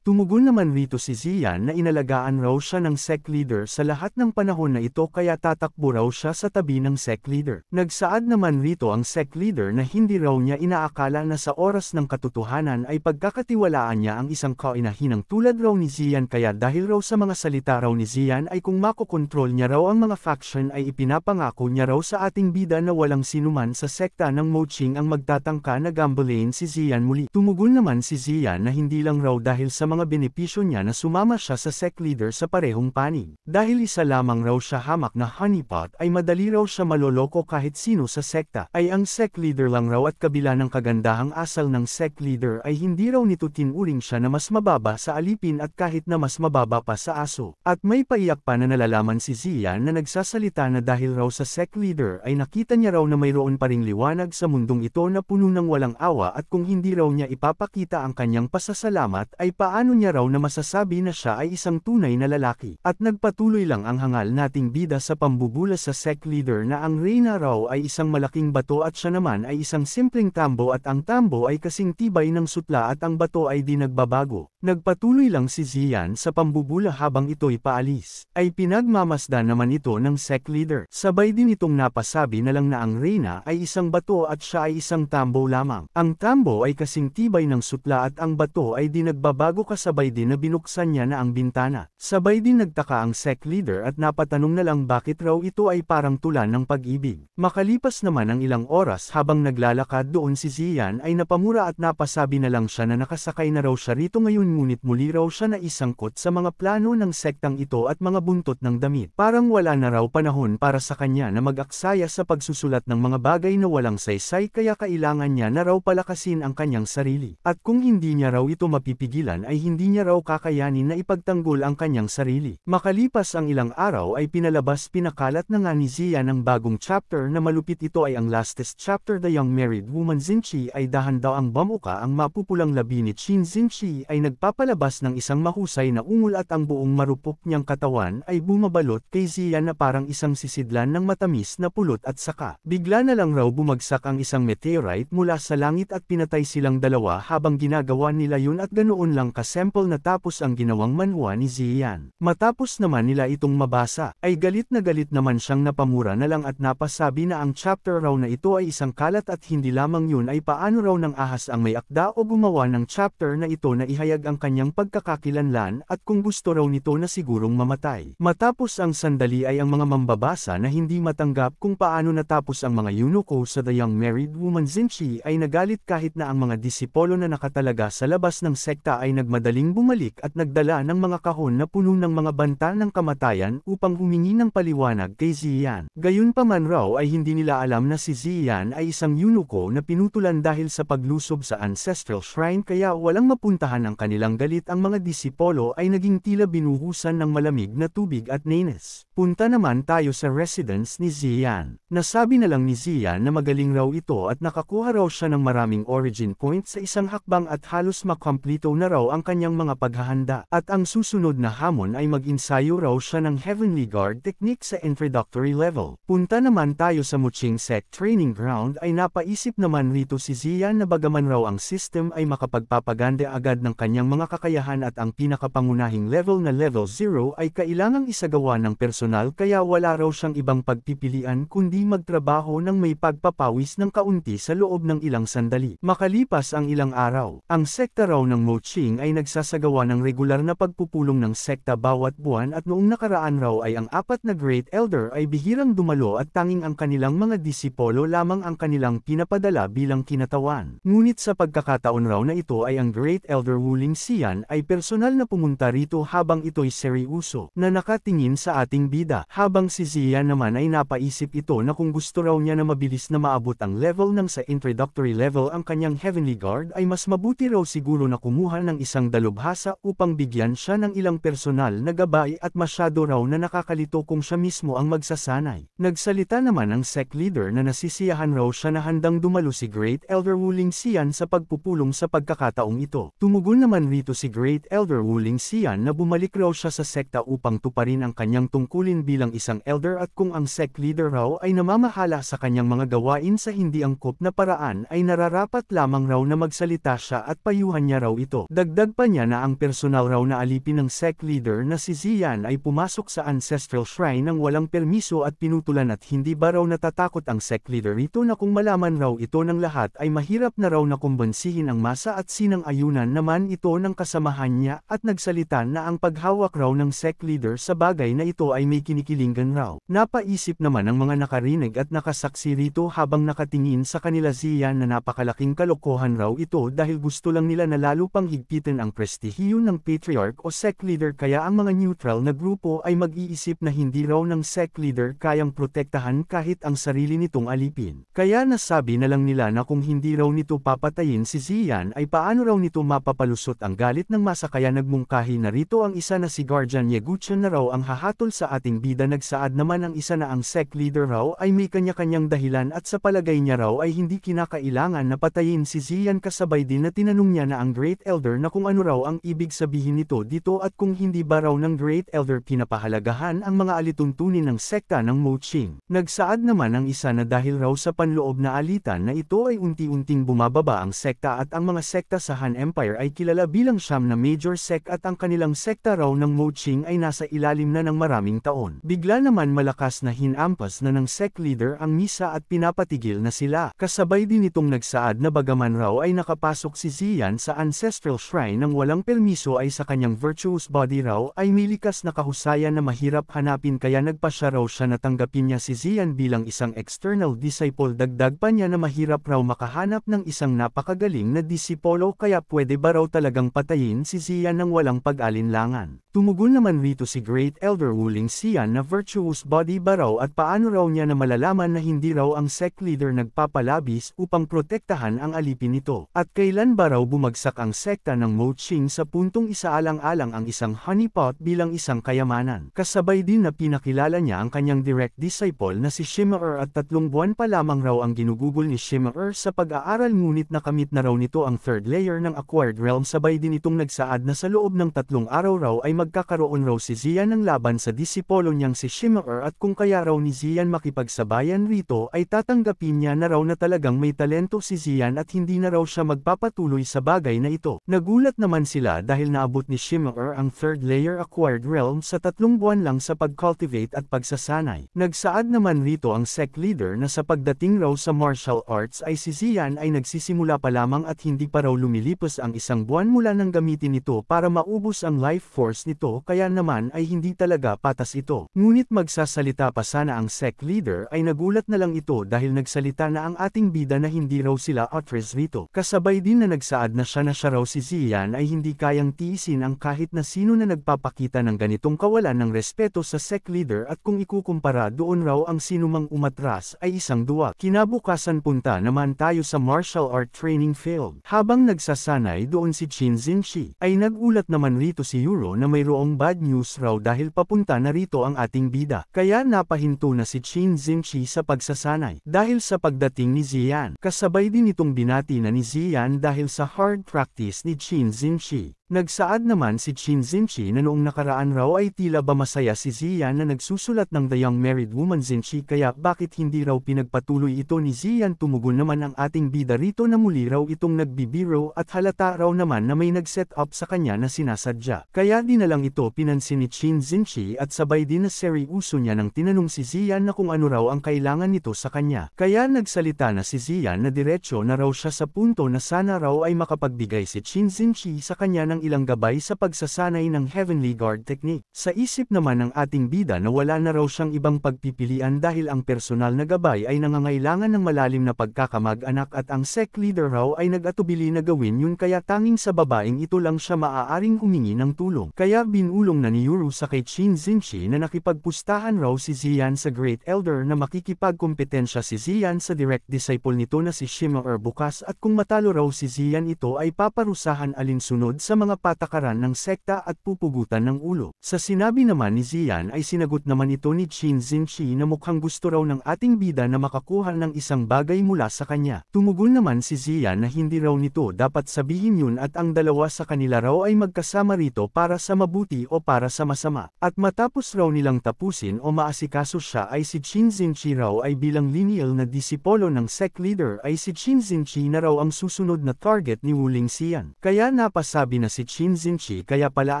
Tumugon naman rito si Xian na inalagaan raw siya ng sect leader sa lahat ng panahon na ito kaya tatakbo raw siya sa tabi ng sect leader. Nagsaad naman rito ang sect leader na hindi raw niya inaakala na sa oras ng katotohanan ay pagkakatiwalaan niya ang isang kainahinang tulad raw ni Xian kaya dahil raw sa mga salita raw ni Xian ay kung makokontrol niya raw ang mga faction ay ipinapangako niya raw sa ating bida na walang sinuman sa sekta ng Moching ang magtatangka na gambalain si Xian muli. Tumugon naman si Xian na hindi lang raw dahil sa mga benepisyo niya na sumama siya sa sect leader sa parehong panig. Dahil isa lamang raw siya hamak na honeypot ay madali raw siya maloloko kahit sino sa sekta. Ay ang sect leader lang raw at kabila ng kagandahang asal ng sect leader ay hindi raw nito tinuring siya na mas mababa sa alipin at kahit na mas mababa pa sa aso. At may paiyak pa na nalalaman si Xian na nagsasalita na dahil raw sa sect leader ay nakita niya raw na mayroon pa ring liwanag sa mundong ito na puno ng walang awa at kung hindi raw niya ipapakita ang kanyang pasasalamat ay paano niya raw na masasabi na siya ay isang tunay na lalaki. At nagpatuloy lang ang hangal nating bida sa pambubula sa sect leader na ang reyna raw ay isang malaking bato at siya naman ay isang simpleng tambo at ang tambo ay kasing tibay ng sutla at ang bato ay di nagbabago. Nagpatuloy lang si Xian sa pambubula habang ito'y paalis. Ay pinagmamasdan naman ito ng sect leader. Sabay din itong napasabi na lang na ang reyna ay isang bato at siya ay isang tambo lamang. Ang tambo ay kasing tibay ng sutla at ang bato ay di nagbabago kasabay din na binuksan niya na ang bintana. Sabay din nagtaka ang sect leader at napatanong na lang bakit raw ito ay parang tulan ng pag-ibig. Makalipas naman ang ilang oras habang naglalakad doon si Xian ay napamura at napasabi na lang siya na nakasakay na raw siya rito ngayon ngunit muli raw siya na isangkot sa mga plano ng sektang ito at mga buntot ng damit. Parang wala na raw panahon para sa kanya na mag-aksaya sa pagsusulat ng mga bagay na walang saysay kaya kailangan niya na raw palakasin ang kanyang sarili. At kung hindi niya raw ito mapipigilan ay hindi niya raw kakayanin na ipagtanggol ang kanyang sarili. Makalipas ang ilang araw ay pinakalat na nga ni Xian ang bagong chapter na malupit ito ay ang lastest chapter. The young married woman Xinchi ay dahan daw ang bamuka ang mapupulang labi ni Qin Xinchi ay nagpapalabas ng isang mahusay na ungol at ang buong marupok niyang katawan ay bumabalot kay Xian na parang isang sisidlan ng matamis na pulot at saka. Bigla na lang raw bumagsak ang isang meteorite mula sa langit at pinatay silang dalawa habang ginagawa nila yun at ganoon lang kasemple na tapos ang ginawang manhwa ni Xian. Matapos naman nila itong mabasa, ay galit naman siyang napamura na lang at napasabi na ang chapter raw na ito ay isang kalat at hindi lamang yun ay paano raw ng ahas ang may akda o gumawa ng chapter na ito na ihayag ang kanyang pagkakakilanlan at kung gusto raw nito na sigurong mamatay. Matapos ang sandali ay ang mga mambabasa na hindi matanggap kung paano natapos ang mga eunuko sa The Young Married Woman Xinchi ay nagalit kahit na ang mga disipolo na nakatalaga sa labas ng sekta ay nagmadaling bumalik at nagdala ng mga kahon na puno ng mga banta ng kamatayan upang humingi ng paliwanag kay Xian. Gayunpaman raw ay hindi nila alam na si Xian ay isang eunuko na pinutulan dahil sa paglusob sa ancestral shrine kaya walang mapuntahan ang kanilang galit ang mga disipolo ay naging tila binuhusan ng malamig na tubig at nenes. Punta naman tayo sa residence ni Xian. Nasabi na lang ni Xian na magaling raw ito at nakakuha raw siya ng maraming origin points sa isang hakbang at halos makomplito na raw ang kanyang mga paghahanda. At ang susunod na hamon ay mag-insayo raw siya ng Heavenly Guard technique sa introductory level. Punta naman tayo sa Moching Sect Training Ground ay napaisip naman rito si Xian na bagaman raw ang system ay makapagpapaganda agad ng kanyang mga kakayahan at ang pinakapangunahing level na level 0 ay kailangang isagawa ng personal kaya wala raw siyang ibang pagpipilian kundi magtrabaho ng may pagpapawis ng kaunti sa loob ng ilang sandali. Makalipas ang ilang araw, ang sekta raw ng Moching ay nagsasagawa ng regular na pagpupulong ng sekta bawat buwan at noong nakaraan raw ay ang 4 na Great Elder ay bihirang dumalo at tanging ang kanilang mga disipolo lamang ang kanilang pinapadala bilang kinatawan. Ngunit sa pagkakataon raw na ito ay ang Great Elder Wuling Xian ay personal na pumunta rito habang ito'y seryoso na nakatingin Ziyan sa ating bida. Habang si Ziyan naman ay napaisip ito na kung gusto raw niya na mabilis na maabot ang level ng sa introductory level ang kanyang Heavenly Guard ay mas mabuti raw siguro na kumuha ng isang dalubhasa upang bigyan siya ng ilang personal na gabay at masyado raw na nakakalito kung siya mismo ang magsasanay. Nagsalita naman ang sect leader na nasisiyahan raw siya na handang dumalo si Great Elder Wu Lingxian sa pagpupulong sa pagkakataong ito. Tumugon naman rito si Great Elder Wu Lingxian na bumalik raw siya sa sekta upang tuparin ang kanyang tungkulin bilang isang elder at kung ang sect leader raw ay namamahala sa kanyang mga gawain sa hindi angkop na paraan ay nararapat lamang raw na magsalita siya at payuhan niya raw ito. Dagdag pa niya na ang personal raw na alipin ng sect leader na si Ziyan ay pumasok sa ancestral shrine ng walang permiso at pinutulan at hindi ba raw natatakot ang sect leader rito na kung malaman raw ito ng lahat ay mahirap na raw na kumbansihin ang masa at sinang-ayunan naman ito ng kasamahan niya at nagsalita na ang paghawak raw ng sect leader sa bagay na ito ay may kinikilingan raw. Napaisip naman ang mga nakarinig at nakasaksi rito habang nakatingin sa kanila Ziyan na napakalaking kalokohan raw ito dahil gusto lang nila na lalo pang higpitin ang prestihiyo ng patriarch o sect leader kaya ang mga neutral na grupo ay mag-iisip na hindi raw ng sect leader kayang protektahan kahit ang sarili nitong alipin. Kaya nasabi na lang nila na kung hindi raw nito papatayin si Ziyan ay paano raw nito mapapalusot ang galit ng masa kaya nagmungkahi na rito ang isa na si Guardian Yeguchen na raw ang hahatol sa ating bida. Nagsaad naman ang isa na ang sect leader raw ay may kanya-kanyang dahilan at sa palagay niya raw ay hindi kinakailangan na patayin si Ziyan kasabay din na tinanong niya na ang Great Elder na kung ano raw ang ibig sabihin nito dito at kung hindi ba raw ng Great Elder pinapahalagahan ang mga alituntunin ng sekta ng Mo Qing. Nagsaad naman ang isa na dahil raw sa panloob na alitan na ito ay unti-unting bumababa ang sekta at ang mga sekta sa Han Empire ay kilala bilang siyam na major sect at ang kanilang sekta raw ng Mo Qing ay nasa ilalim na ng maraming taon. Bigla naman malakas na hinampas na ng sect leader ang misa at pinapatigil na sila. Kasabay din itong nagsaad na bagaman raw ay nakapasok si Ziyan sa ancestral shrine ng walang permiso ay sa kanyang virtuous body raw ay may likas na kahusayan na mahirap hanapin kaya nagpasya raw siya na tanggapin niya si Ziyan bilang isang external disciple. Dagdag pa niya na mahirap raw makahanap ng isang napakagaling na disipolo kaya pwede ba raw talagang patayin si Ziyan ng walang pag-alinlangan. Tumugon naman rito si Great Elder Wu Lingxian na virtuous body ba raw at paano raw niya na malalaman na hindi raw ang sect leader nagpapalabis upang protektahan ang alipin nito. At kailan ba raw bumagsak ang sekta ng Mo Qing sa puntong isaalang-alang ang isang honeypot bilang isang kayamanan. Kasabay din na pinakilala niya ang kanyang direct disciple na si Shimmer at 3 buwan pa lamang raw ang ginugugol ni Shimmer sa pag-aaral ngunit nakamit na raw nito ang third layer ng acquired realm. Sabay din itong nagsaad na sa loob ng 3 araw raw ay magkakaroon raw si Ziyan ng laban sa disipolo niyang si Shimmer at kung kaya raw ni Ziyan makipagsabayan rito ay tatanggapin niya na raw na talagang may talento si Ziyan at hindi na raw siya magpapatuloy sa bagay na ito. Nagulat naman sila dahil naabot ni Shimmer ang third layer acquired realm sa 3 buwan lang sa pag-cultivate at pagsasanay. Nagsaad naman rito ang sect leader na sa pagdating raw sa martial arts ay si Ziyan ay nagsisimula pa lamang at hindi pa raw lumilipos ang 1 buwan mula nang gamitin ito para maubos ang life force nito kaya naman ay hindi talaga patas ito. Ngunit magsasalita pa sana ang sect leader ay nagulat na lang ito dahil nagsalita na ang ating bida na hindi raw sila outres rito. Kasabay din na nagsaad na siya raw si Ziyan ay hindi kayang tiisin ang kahit na sino na nagpapakita ng ganitong kawalan ng respeto sa sect leader at kung ikukumpara doon raw ang sinumang umatras ay isang duwag. Kinabukasan punta naman tayo sa martial art training field. Habang nagsasanay doon si Qin Xingqi ay nagulat naman rito si Yuro na mayroong bad news raw dahil papunta na rito ang ating bida. Kaya napahinto na si Qin Xingqi sa pagsasanay dahil sa pagdating ni Ziyan. Kasabay din itong binati na ni Ziyan dahil sa hard practice ni Qin Xingqi. Nagsaad naman si Qin Xingqi na noong nakaraan raw ay tila ba masaya si Ziyan na nagsusulat ng The Young Married Woman Xingqi kaya bakit hindi raw pinagpatuloy ito ni Ziyan. Tumugon naman ang ating bida rito na muli raw itong nagbibiro at halata raw naman na may nag-set up sa kanya na sinasadya. Kaya di na lang ito pinansin ni Qin Xingqi at sabay din na seryoso niya nang tinanong si Ziyan na kung ano raw ang kailangan nito sa kanya. Kaya nagsalita na si Ziyan na diretsyo na raw siya sa punto na sana raw ay makapagbigay si Qin Xingqi sa kanya ng ng ilang gabay sa pagsasanay ng Heavenly Guard technique. Sa isip naman ng ating bida na wala na raw siyang ibang pagpipilian dahil ang personal na gabay ay nangangailangan ng malalim na pagkakamag-anak at ang sect leader raw ay nag-atubili na gawin yun kaya tanging sa babaeng ito lang siya maaaring humingi ng tulong. Kaya binulong na ni Yuru sa kay Qin Xinchi na nakipagpustahan raw si Xian sa Great Elder na makikipagkompetensya si Xian sa direct disciple nito na si Shimmer bukas at kung matalo raw si Xian ito ay paparusahan alinsunod sa mga patakaran ng sekta at pupugutan ng ulo. Sa sinabi naman ni Xian ay sinagot naman ito ni Qin Xinchi na mukhang gusto raw ng ating bida na makakuha ng isang bagay mula sa kanya. Tumugon naman si Xian na hindi raw nito dapat sabihin yun at ang dalawa sa kanila raw ay magkasama rito para sa mabuti o para sa masama. At matapos raw nilang tapusin o maasikaso siya ay si Qin Xinchi raw ay bilang lineal na disipolo ng sect leader ay si Qin Xinchi na raw ang susunod na target ni Wuling Xian. Kaya napasabi na si Qin Xinchi kaya pala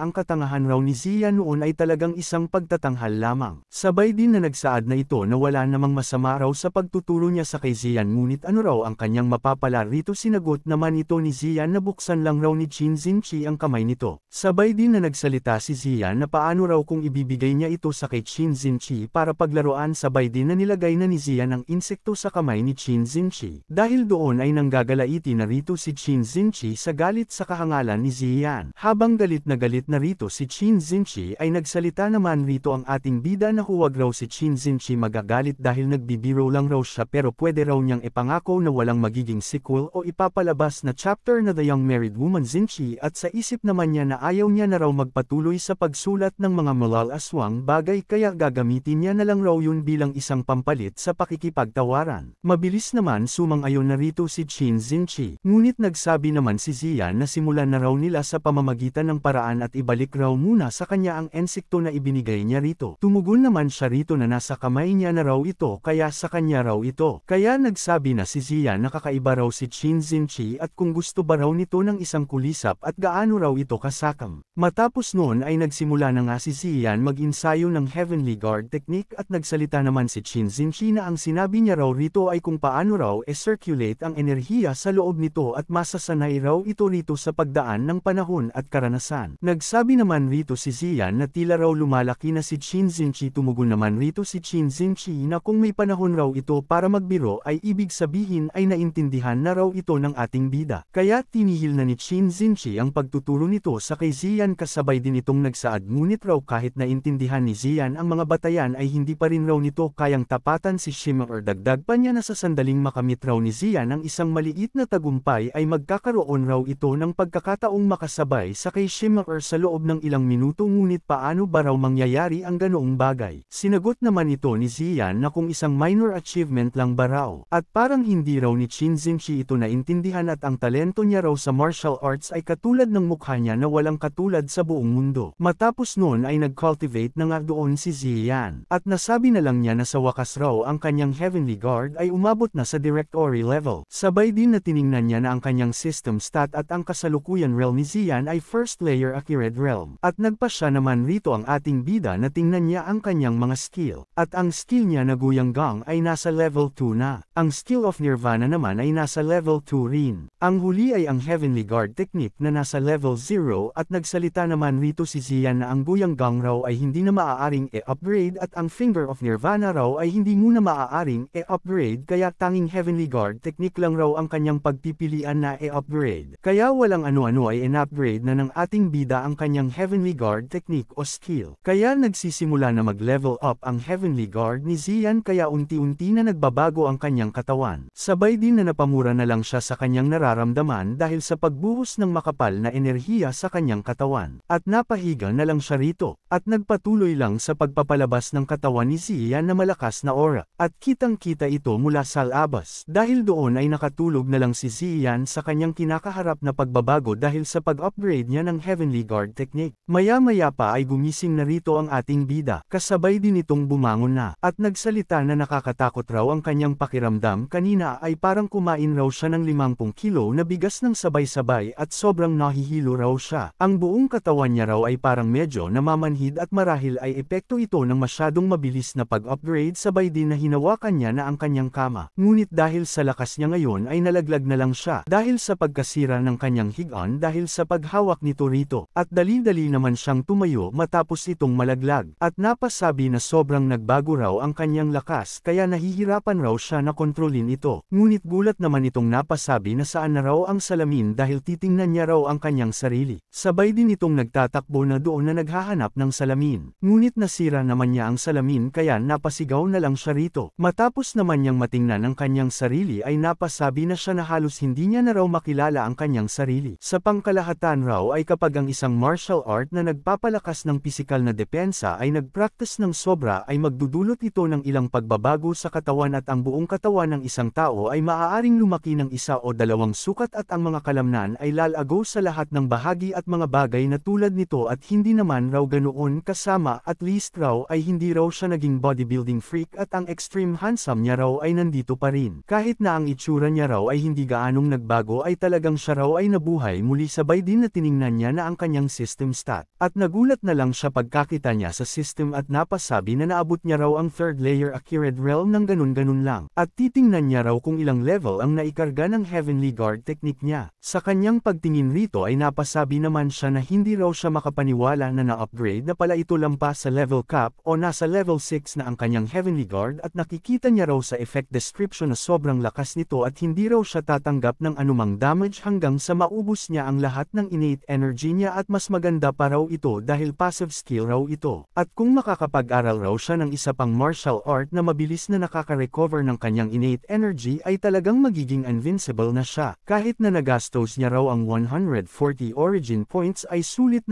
ang katangahan raw ni Xian noon ay talagang isang pagtatanghal lamang. Sabay din na nagsaad na ito na wala namang masama raw sa pagtuturo niya sa kay Xian ngunit ano raw ang kanyang mapapala rito sinagot naman ito ni Xian na buksan lang raw ni Qin Xinchi ang kamay nito. Sabay din na nagsalita si Xian na paano raw kung ibibigay niya ito sa kay Qin Xinchi para paglaruan sabay din na nilagay na ni Xian ang insekto sa kamay ni Qin Xinchi. Dahil doon ay nanggagalaiti na rito si Qin Xinchi sa galit sa kahangalan ni Xian. Habang galit na rito si Qin Xinchi ay nagsalita naman rito ang ating bida na huwag raw si Qin Xinchi magagalit dahil nagbibiro lang raw siya pero pwede raw niyang ipangako na walang magiging sequel o ipapalabas na chapter na The Young Married Woman Xinchi at sa isip naman niya na ayaw niya na raw magpatuloy sa pagsulat ng mga malal aswang bagay kaya gagamitin niya na lang raw yun bilang isang pampalit sa pakikipagtawaran. Mabilis naman sumang-ayon na rito si Qin Xinchi. Ngunit nagsabi naman si Xian na simulan na raw nila sa pamamagitan ng paraan at ibalik raw muna sa kanya ang insekto na ibinigay niya rito. Tumugon naman siya rito na nasa kamay niya na raw ito kaya sa kanya raw ito. Kaya nagsabi na si Xian na kakaiba raw si Qin Xinchi at kung gusto ba raw nito ng isang kulisap at gaano raw ito kasakam. Matapos noon ay nagsimula na nga si Xian mag-insayo ng Heavenly Guard technique at nagsalita naman si Qin Xinchi na ang sinabi niya raw rito ay kung paano raw circulate ang enerhiya sa loob nito at masasanay raw ito rito sa pagdaan ng panahon at karanasan. Nagsabi naman rito si Xian na tila raw lumalaki na si Qin Xinchi. Tumugon naman rito si Qin Xinchi na kung may panahon raw ito para magbiro ay ibig sabihin ay naintindihan na raw ito ng ating bida. Kaya tinihil na ni Qin Xinchi ang pagtuturo nito sa kay Xian kasabay din itong nagsaad ngunit raw kahit naintindihan ni Xian ang mga batayan ay hindi pa rin raw nito kayang tapatan si Shimmer. Dagdag pa niya na sa sandaling makamit raw ni Xian ang isang maliit na tagumpay ay magkakaroon raw ito ng pagkakataong makasabay sa kay Shimmer sa loob ng ilang minuto ngunit paano ba raw mangyayari ang ganoong bagay? Sinagot naman ito ni Xian na kung isang minor achievement lang ba raw. At parang hindi raw ni Qin Xinchi ito naintindihan at ang talento niya raw sa martial arts ay katulad ng mukha niya na walang katulad sa buong mundo. Matapos noon ay nag-cultivate na nga doon si Xian. At nasabi na lang niya na sa wakas raw ang kanyang Heavenly Guard ay umabot na sa Directory level. Sabay din na tiningnan niya na ang kanyang system stat at ang kasalukuyan realm ni Xian ay first layer Akirid realm. At nagpa siya naman rito ang ating bida na tingnan niya ang kanyang mga skill. At ang skill niya na Guyang Gang ay nasa level 2 na. Ang skill of Nirvana naman ay nasa level 2 rin. Ang huli ay ang Heavenly Guard technique na nasa level 0 at nagsalita naman rito si Xian na ang Guyang Gang raw ay hindi na maaaring e-upgrade at ang Finger of Nirvana raw ay hindi muna maaaring e-upgrade kaya tanging Heavenly Guard technique lang raw ang kanyang pagpipilian na e-upgrade. Kaya walang ano-ano ay in-upgrade na ng ating bida ang kanyang Heavenly Guard technique o skill. Kaya nagsisimula na mag-level up ang Heavenly Guard ni Xian kaya unti-unti na nagbabago ang kanyang katawan. Sabay din na napamura na lang siya sa kanyang nararamdaman dahil sa pagbuhos ng makapal na enerhiya sa kanyang katawan. At napahiga na lang siya rito. At nagpatuloy lang sa pagpapalabas ng katawan ni Xian na malakas na aura. At kitang-kita ito mula sa labas. Dahil doon ay nakatulog na lang si Xian sa kanyang kinakaharap na pagbabago dahil sa pag-upgrade niya ng Heavenly Guard technique. Maya-maya pa ay gumising na rito ang ating bida. Kasabay din itong bumangon na. At nagsalita na nakakatakot raw ang kanyang pakiramdam kanina ay parang kumain raw siya ng 50 kilo na bigas ng sabay-sabay at sobrang nahihilo raw siya. Ang buong katawan niya raw ay parang medyo namamanhid at marahil ay epekto ito ng masyadong mabilis na pag-upgrade sabay din na hinawakan niya na ang kanyang kama. Ngunit dahil sa lakas niya ngayon ay nalaglag na lang siya dahil sa pagkasira ng kanyang higaan dahil sa sa paghawak nito rito, at dali-dali naman siyang tumayo matapos itong malaglag, at napasabi na sobrang nagbago raw ang kanyang lakas kaya nahihirapan raw siya na kontrolin ito. Ngunit gulat naman itong napasabi na saan na raw ang salamin dahil titingnan niya raw ang kanyang sarili. Sabay din itong nagtatakbo na doon na naghahanap ng salamin. Ngunit nasira naman niya ang salamin kaya napasigaw na lang siya rito. Matapos naman niyang matingnan ang kanyang sarili ay napasabi na siya na halos hindi niya na raw makilala ang kanyang sarili. Sa pangkalahatan raw ay kapag ang isang martial art na nagpapalakas ng pisikal na depensa ay nagpractice ng sobra ay magdudulot ito ng ilang pagbabago sa katawan at ang buong katawan ng isang tao ay maaaring lumaki ng 1 o 2 sukat at ang mga kalamnan ay lalago sa lahat ng bahagi at mga bagay na tulad nito at hindi naman raw ganoon kasama at least raw ay hindi raw siya naging bodybuilding freak at ang extreme handsome niya raw ay nandito pa rin. Kahit na ang itsura niya raw ay hindi gaanong nagbago ay talagang siya raw ay nabuhay muli sabay din na tiningnan niya na ang kanyang system stat. At nagulat na lang siya pagkakita niya sa system at napasabi na naabot niya raw ang 3rd layer Accurate Realm ng ganun-ganun lang. At titingnan niya raw kung ilang level ang naikarga ng Heavenly Guard technique niya. Sa kanyang pagtingin rito ay napasabi naman siya na hindi raw siya makapaniwala na na-upgrade na pala ito lampas sa level cap o nasa level 6 na ang kanyang Heavenly Guard at nakikita niya raw sa effect description na sobrang lakas nito at hindi raw siya tatanggap ng anumang damage hanggang sa maubos niya ang lahat ng innate energy niya at mas maganda pa raw ito dahil passive skill raw ito. At kung makakapag-aral raw siya ng isa pang martial art na mabilis na nakaka-recover ng kanyang innate energy ay talagang magiging invincible na siya. Kahit na nagastos niya raw ang 140 origin points ay sulit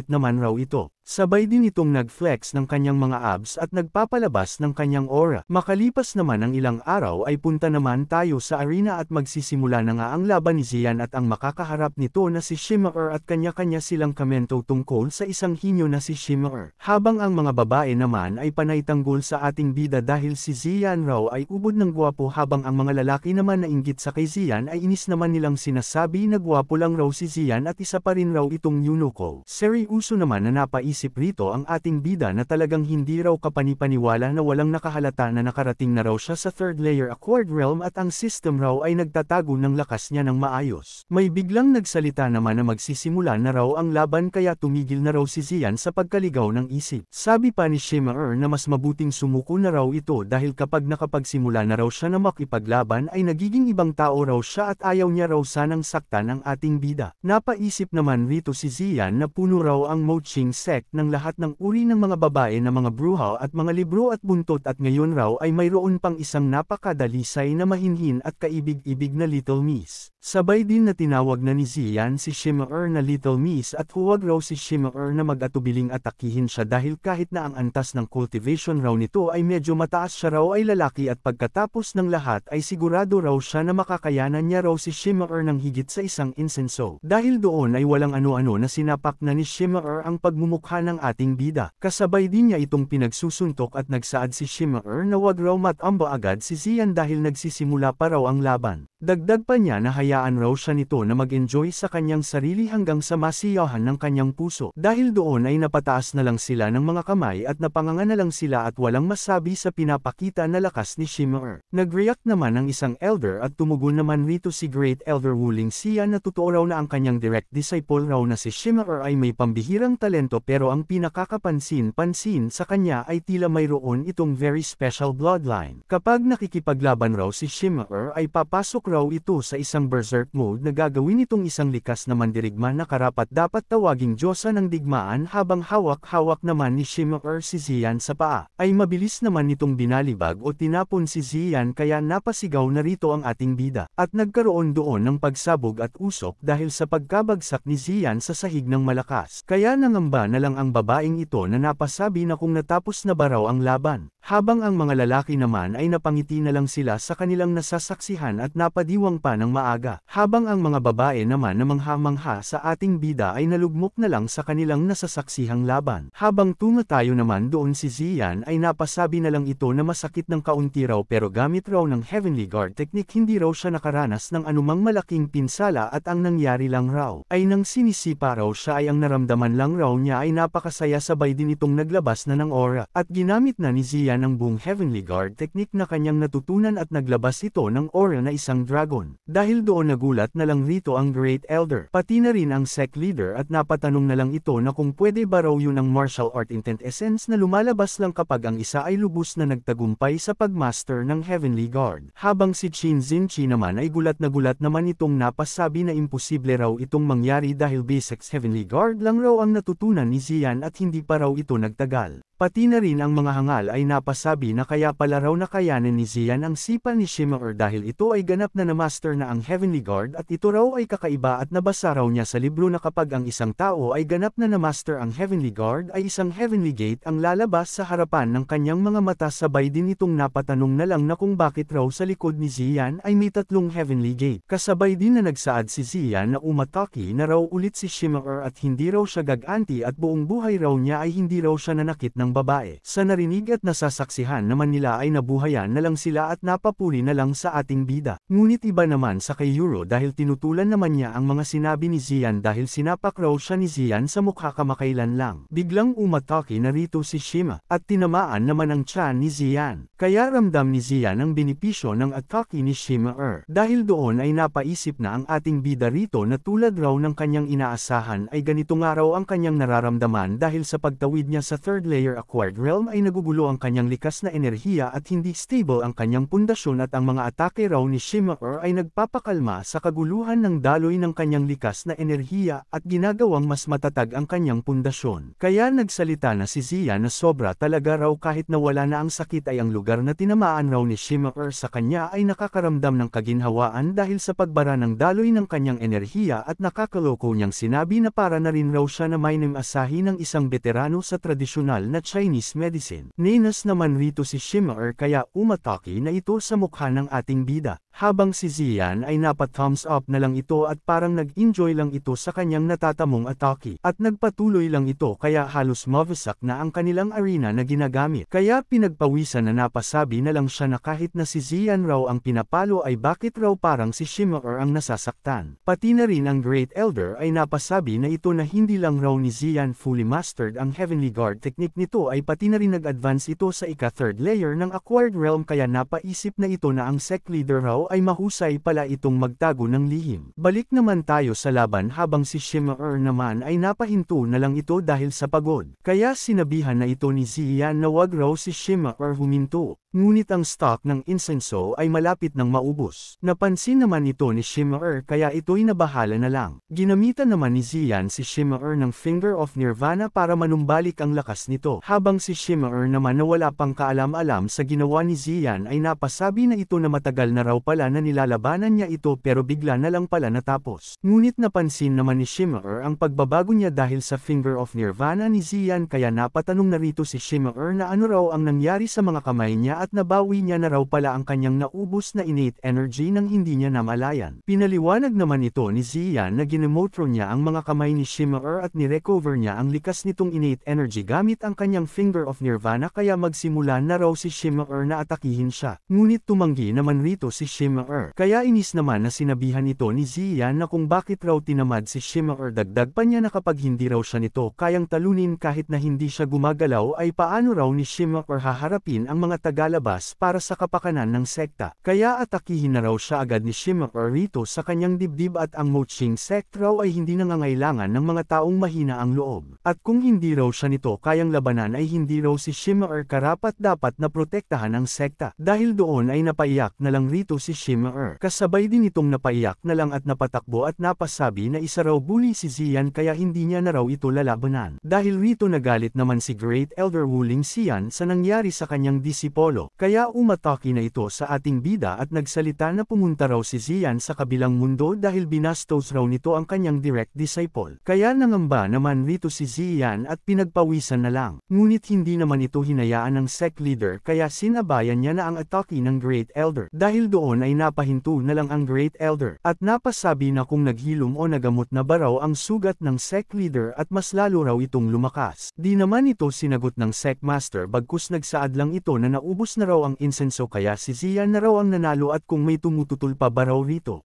naman raw ito. Sabay din itong nag-flex ng kanyang mga abs at nagpapalabas ng kanyang aura. Makalipas naman ang ilang araw ay punta naman tayo sa arena at magsisimula na nga ang laban ni Xian at ang makakaharap nito na si Shimmer at kanya-kanya silang kamento tungkol sa isang hinyo na si Shimmer. Habang ang mga babae naman ay panay tanggol sa ating bida dahil si Xian raw ay ubod ng gwapo habang ang mga lalaki naman na inggit sa kay Xian ay inis naman nilang sinasabi na gwapo lang raw si Xian at isa pa rin raw itong Yunoko. Seryoso naman na napaisip rito ang ating bida na talagang hindi raw kapanipaniwala na walang nakahalata na nakarating na raw siya sa 3rd layer Acquired Realm at ang system raw ay nagtatago ng lakas niya ng maayos. May biglang nagsalita naman na magsisimula na raw ang laban kaya tumigil na raw si Xian sa pagkaligaw ng isip. Sabi pa ni Shimmer na mas mabuting sumuko na raw ito dahil kapag nakapagsimula na raw siya na makipaglaban ay nagiging ibang tao raw siya at ayaw niya raw sanang saktan ang ating bida. Napaisip naman rito si Xian na puno raw ang Moching sect ng lahat ng uri ng mga babae na mga bruha at mga libro at buntot at ngayon raw ay mayroon pang isang napakadalisay na mahinhin at kaibig-ibig na Little Miss. Sabay din na tinawag na ni Xian si Shimmer na Little Miss at huwag raw si Shimmer na mag-atubiling atakihin siya dahil kahit na ang antas ng cultivation raw nito ay medyo mataas siya raw ay lalaki at pagkatapos ng lahat ay sigurado raw siya na makakayanan niya raw si Shimmer ng higit sa isang insenso. Dahil doon ay walang ano-ano na sinapak na ni Shimmer ang pagmumukha ng ating bida. Kasabay din niya itong pinagsusuntok at nagsaad si Shimmer na wag raw matamba agad si Xian dahil nagsisimula pa raw ang laban. Dagdag pa niya na hayaan raw siya nito na mag-enjoy sa kanyang sarili hanggang sa masiyahan ng kanyang puso. Dahil doon ay napataas na lang sila ng mga kamay at napanganga na lang sila at walang masabi sa pinapakita na lakas ni Shimmer. Nag-react naman ang isang elder at tumugon naman rito si Great Elder Wuling Xian na totoo raw na ang kanyang direct disciple raw na si Shimmer ay may pambihirang talento pero ang pinakakapansin-pansin sa kanya ay tila mayroon itong very special bloodline. Kapag nakikipaglaban raw si Shimmer ay papasok raw ito sa isang berserk mode na gagawin itong isang likas na mandirigma na karapat-dapat tawaging Diyosa ng digmaan habang hawak-hawak naman ni Shimmer si Xian sa paa. Ay mabilis naman nitong binalibag o tinapon si Xian kaya napasigaw na rito ang ating bida. At nagkaroon doon ng pagsabog at usok dahil sa pagkabagsak ni Xian sa sahig ng malakas. Kaya nangamba na lang ang babaeng ito na napasabi na kung natapos na ba raw ang laban. Habang ang mga lalaki naman ay napangiti na lang sila sa kanilang nasasaksihan at napadiwang pa ng maaga. Habang ang mga babae naman na mangha-mangha sa ating bida ay nalugmok na lang sa kanilang nasasaksihang laban. Habang tumatayo naman doon si Xian ay napasabi na lang ito na masakit ng kaunti raw pero gamit raw ng Heavenly Guard technique hindi raw siya nakaranas ng anumang malaking pinsala at ang nangyari lang raw ay nang sinisipa raw siya ay ang naramdaman lang raw niya ay napakasaya sabay din itong naglabas na ng aura at ginamit na ni Xian ang buong Heavenly Guard technique na kanyang natutunan at naglabas ito ng aura na isang dragon. Dahil doon nagulat na lang rito ang Great Elder, pati na rin ang sect leader at napatanong na lang ito na kung pwede ba raw yun ang martial art intent essence na lumalabas lang kapag ang isa ay lubos na nagtagumpay sa pagmaster ng Heavenly Guard. Habang si Qin Zinchi naman ay gulat naman itong napasabi na imposible raw itong mangyari dahil basics Heavenly Guard lang raw ang natutunan ni Xian at hindi pa raw ito nagtagal. Pati na rin ang mga hangal ay napasabi na kaya pala raw nakayanan ni Xian ang sipa ni Shimmer dahil ito ay ganap na na-master na ang Heavenly Guard at ito raw ay kakaiba at nabasa raw niya sa libro na kapag ang isang tao ay ganap na na-master ang Heavenly Guard ay isang Heavenly Gate ang lalabas sa harapan ng kanyang mga mata. Sabay din itong napatanong na lang na kung bakit raw sa likod ni Xian ay may 3 Heavenly Gate. Kasabay din na nagsaad si Xian na umatake na raw ulit si Shimmer at hindi raw siya gaganti at buong buhay raw niya ay hindi raw siya nanakit ng babae. Sa narinig at nasasaksihan naman nila ay nabuhayan na lang sila at napapuri na lang sa ating bida. Ngunit iba naman sa kay Yuro dahil tinutulan naman niya ang mga sinabi ni Xian dahil sinapak raw siya ni Xian sa mukha kamakailan lang. Biglang umatake na rito si Shima at tinamaan naman ang tiyan ni Xian. Kaya ramdam ni Xian ang benepisyo ng atake ni Shima Dahil doon ay napaisip na ang ating bida rito na tulad raw ng kanyang inaasahan ay ganito nga raw ang kanyang nararamdaman dahil sa pagtawid niya sa third layer acquired realm ay nagugulo ang kanyang likas na enerhiya at hindi stable ang kanyang pundasyon at ang mga atake raw ni Shima ay nagpapakalma sa kaguluhan ng daloy ng kanyang likas na enerhiya at ginagawang mas matatag ang kanyang pundasyon. Kaya nagsalita na si Xian na sobra talaga raw kahit na wala na ang sakit ay ang lugar na tinamaan raw ni Shima sa kanya ay nakakaramdam ng kaginhawaan dahil sa pagbara ng daloy ng kanyang enerhiya at nakakaloko niyang sinabi na para na rin raw siya na may namasahi ng isang veterano sa tradisyonal na Chinese medicine. Ninas naman rito si Shimmer kaya umatake na ito sa mukha ng ating bida. Habang si Xian ay napa-thumbs up na lang ito at parang nag-enjoy lang ito sa kanyang natatamong atake. At nagpatuloy lang ito kaya halos mawasak na ang kanilang arena na ginagamit. Kaya pinagpawisan na napasabi na lang siya na kahit na si Xian raw ang pinapalo ay bakit raw parang si Shimmer ang nasasaktan. Pati na rin ang Great Elder ay napasabi na ito na hindi lang raw ni Xian fully mastered ang Heavenly Guard technique nito ay pati na rin nag-advance ito sa ika-third layer ng acquired realm kaya napaisip na ito na ang sect leader raw ay mahusay pala itong magtago ng lihim. Balik naman tayo sa laban habang si Shimmer naman ay napahinto na lang ito dahil sa pagod. Kaya sinabihan na ito ni Xian na wag raw si Shimmer huminto. Ngunit ang stock ng insenso ay malapit nang maubos. Napansin naman ito ni Shimmer kaya ito'y nabahala na lang. Ginamitan naman ni Xian si Shimmer ng Finger of Nirvana para manumbalik ang lakas nito. Habang si Shimmer naman na wala pang kaalam-alam sa ginawa ni Xian ay napasabi na ito na matagal na raw pala na nilalabanan niya ito pero bigla na lang pala natapos. Ngunit napansin naman ni Shimmer ang pagbabago niya dahil sa Finger of Nirvana ni Xian kaya napatanong na rito si Shimmer na ano raw ang nangyari sa mga kamay niya at nabawi niya na raw pala ang kanyang naubos na innate energy nang hindi niya namalayan. Pinaliwanag naman ito ni Xian na ginemotro niya ang mga kamay ni Shimmer at nirecover niya ang likas nitong innate energy gamit ang kanyang Finger of Nirvana kaya magsimula na raw si Shimmer na atakihin siya. Ngunit tumanggi naman rito si Shimmer. Kaya inis naman na sinabihan ito ni Xian na kung bakit raw tinamad si Shimmer dagdag pa niya na kapag hindi raw siya nito kayang talunin kahit na hindi siya gumagalaw ay paano raw ni Shimmer haharapin ang mga tagalabas para sa kapakanan ng sekta. Kaya atakihin na raw siya agad ni Shimmer rito sa kanyang dibdib at ang Moching sect raw ay hindi nangangailangan ng mga taong mahina ang loob. At kung hindi raw siya nito kayang labanan ay hindi raw si Shimmer karapat dapat na protektahan ang sekta. Dahil doon ay napaiyak na lang rito si Shimmer. Kasabay din itong napaiyak na lang at napatakbo at napasabi na isa raw bully si Xian kaya hindi niya na raw ito lalabanan. Dahil rito nagalit naman si Great Elder Wuling Xian sa nangyari sa kanyang disipolo. Kaya umatake na ito sa ating bida at nagsalita na pumunta raw si Xian sa kabilang mundo dahil binastos raw nito ang kanyang direct disciple. Kaya nangamba naman rito si Xian at pinagpawisan na lang. Ngunit hindi naman ito hinayaan ng sect leader kaya sinabayan niya na ang atake ng Great Elder. Dahil doon ay napahinto na lang ang Great Elder at napasabi na kung naghilom o nagamot na ba raw ang sugat ng sect leader at mas lalo raw itong lumakas. Di naman ito sinagot ng sect master bagkus nagsaad lang ito na naubos na raw ang insenso kaya si Xian na raw ang nanalo at kung may tumututol pa ba raw rito.